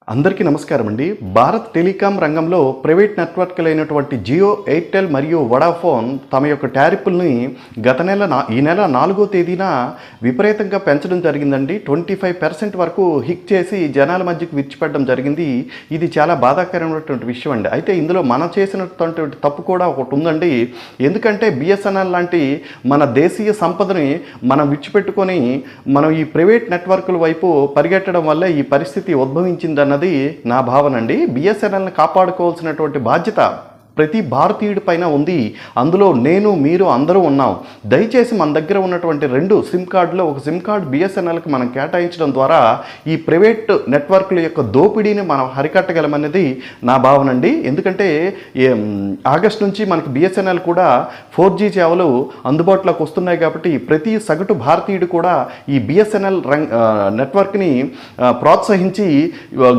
అందరికీ నమస్కారం అండి. భారత్ టెలికాం రంగంలో ప్రైవేట్ నెట్వర్క్లైనటువంటి జియో, ఎయిర్టెల్ మరియు వడాఫోన్ తమ యొక్క టారిఫ్‌లని ఈ నెల 4వ తేదీన విపరీతంగా పెంచడం జరిగిందండి. 25% వరకు హిక్ చేసి జనాల మధ్యకి విడిచిపెట్టడం జరిగింది. ఇది చాలా బాధాకరమైనటువంటి విషయం అండి. అయితే ఇందులో మనం చేసినటువంటి తప్పు కూడా ఒకటి ఉందండి. ఎందుకంటే బిఎస్ఎన్ఎల్ లాంటి మన దేశీయ సంపదని మనం విడిచిపెట్టుకొని మనం ఈ ప్రైవేట్ నెట్వర్క్ల వైపు పరిగెట్టడం వల్ల ఈ పరిస్థితి ఉద్భవించిందన్నది నా భావన అండి. బిఎస్ఎన్ఎల్ని కాపాడుకోవాల్సినటువంటి బాధ్యత ప్రతి భారతీయుడి పైన ఉంది. అందులో నేను, మీరు అందరూ ఉన్నాం. దయచేసి మన దగ్గర ఉన్నటువంటి 2 సిమ్ కార్డులో ఒక సిమ్ కార్డు బిఎస్ఎన్ఎల్కి మనం కేటాయించడం ద్వారా ఈ ప్రైవేట్ నెట్వర్క్ల యొక్క దోపిడీని మనం హరికట్టగలమనేది నా భావన అండి. ఎందుకంటే ఆగస్ట్ నుంచి మనకి బిఎస్ఎన్ఎల్ కూడా 4G సేవలు అందుబాటులోకి వస్తున్నాయి కాబట్టి ప్రతి సగటు భారతీయుడు కూడా ఈ బిఎస్ఎన్ఎల్ నెట్వర్క్ని ప్రోత్సహించి